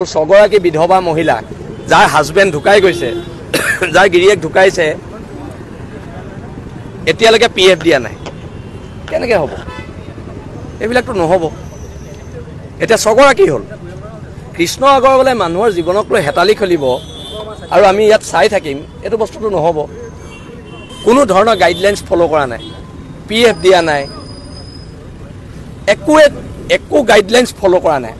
ছগৰাকী বিধৱা মহিলা যাৰ হাজবেণ্ড ঢুকাই গৈছে, যাৰ গিৰিয়েক ঢুকাইছে, এতিয়ালৈকে PF দিয়া নাই। কেনেকৈ হ'ব? এইবিলাকতো নহ'ব। এতিয়া ছগৰাকী হ'ল। কৃষ্ণ আগৰৱালাই মানুহৰ জীৱনক লৈ হেতালি খেলিব আৰু আমি ইয়াত চাই থাকিম, এইটো বস্তুটো নহ'ব। কোনো ধৰণৰ গাইডলাইন্স ফ'ল' কৰা নাই, PF দিয়া নাই, একো গাইডলাইন্স ফ'ল' কৰা নাই।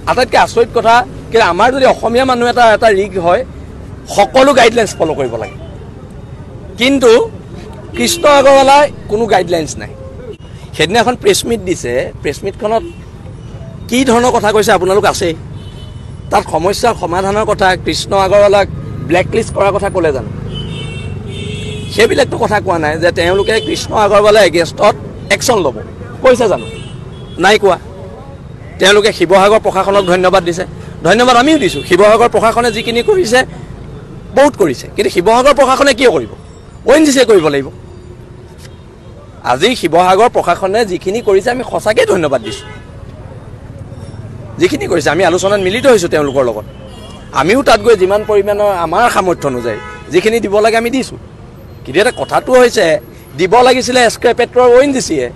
আটাইতকৈ আচৰিত কথা কি, আমাৰ যদি অসমীয়া মানুহ এটা ৰিগ হয়, সকলো গাইডলাইন্স ফ'ল' কৰিব লাগে, কিন্তু কৃষ্ণ আগৰৱালাই কোনো গাইডলাইন্স নাই। সেইদিনা এখন প্ৰেছ মিট দিছে, প্ৰেছ মিটখনত কি ধৰণৰ কথা কৈছে আপোনালোক আছেই। তাত সমস্যাৰ সমাধানৰ কথা, কৃষ্ণ আগৰৱালাক ব্লেকলিষ্ট কৰাৰ কথা ক'লে জানো? সেইবিলাকতো কথা কোৱা নাই যে তেওঁলোকে কৃষ্ণ আগৰৱালাৰ এগেইনষ্টত একশ্যন ল'ব, কৈছে জানো? নাই কোৱা। তেওঁলোকে শিৱসাগৰ প্ৰশাসনক ধন্যবাদ দিছে, ধন্যবাদ আমিও দিছোঁ। শিৱসাগৰ প্ৰশাসনে যিখিনি কৰিছে বহুত কৰিছে, কিন্তু শিৱসাগৰ প্ৰশাসনে কিয় কৰিব? ONGC কৰিব লাগিব। আজি শিৱসাগৰ প্ৰশাসনে যিখিনি কৰিছে আমি সঁচাকৈ ধন্যবাদ দিছোঁ। যিখিনি কৰিছে আমি আলোচনাত মিলিত হৈছোঁ তেওঁলোকৰ লগত। আমিও তাত গৈ যিমান পৰিমাণৰ আমাৰ সামৰ্থ্য অনুযায়ী যিখিনি দিব লাগে আমি দিছোঁ। কিন্তু এটা কথাটো হৈছে, দিব লাগিছিলে এছকে পেট্ৰৰ ONGCয়ে,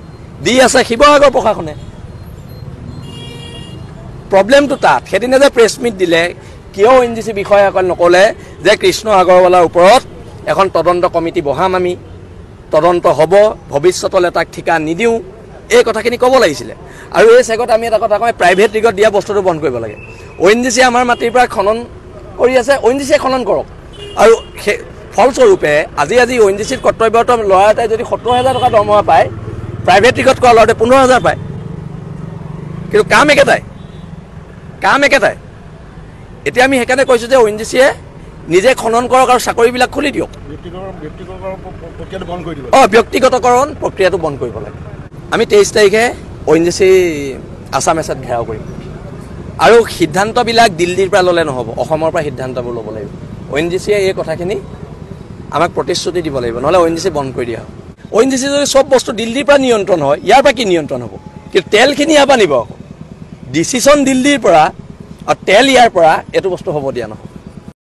দি আছে শিৱসাগৰ প্ৰশাসনে। প্ৰব্লেমটো তাত। সেইদিনা যে প্ৰেছ মিট দিলে, কিয় ONGC বিষয়াসকল নক'লে যে কৃষ্ণ আগৰৱালাৰ ওপৰত এখন তদন্ত কমিটি বহাম, আমি তদন্ত হ'ব, ভৱিষ্যতলৈ তাক ঠিকা নিদিওঁ, এই কথাখিনি ক'ব লাগিছিলে। আৰু এই চেগত আমি এটা কথা কওঁ, প্ৰাইভেট ৰিগত দিয়া বস্তুটো বন্ধ কৰিব লাগে। ONGC আমাৰ মাটিৰ পৰা খনন কৰি আছে, ONGCয়ে খনন কৰক। আৰু সেই ফলস্বৰূপে আজি ONGCত কৰ্তব্যৰত ল'ৰা এটাই যদি 70,000 টকা দৰমহা পায়, প্ৰাইভেট ৰিগত কৰা ল'ৰাটোৱে 15,000 পায়, কিন্তু কাম একেটাই। এতিয়া আমি সেইকাৰণে কৈছোঁ যে ONGCয়ে নিজে খনন কৰক আৰু চাকৰিবিলাক খুলি দিয়ক। ব্যক্তিগতকৰণ প্ৰক্ৰিয়াটো বন্ধ কৰিব লাগে। আমি 23 তাৰিখে ONGC আছাম এছত ঘেৰাও কৰিম, আৰু সিদ্ধান্তবিলাক দিল্লীৰ পৰা ল'লে নহ'ব, অসমৰ পৰা সিদ্ধান্তবোৰ ল'ব লাগিব। ONGCয়ে এই কথাখিনি আমাক প্ৰতিশ্ৰুতি দিব লাগিব, নহ'লে ONGC বন্ধ কৰি দিয়া হ'ব। ONGC যদি চব বস্তু দিল্লীৰ পৰা নিয়ন্ত্ৰণ হয়, ইয়াৰ পৰা কি নিয়ন্ত্ৰণ হ'ব? কিন্তু তেলখিনি ইয়াৰ পৰা নিব আকৌ, ডিচিশ্যন দিল্লীৰ পৰা আৰু তেল ইয়াৰ পৰা, এইটো বস্তু হ'ব দিয়া নহয়।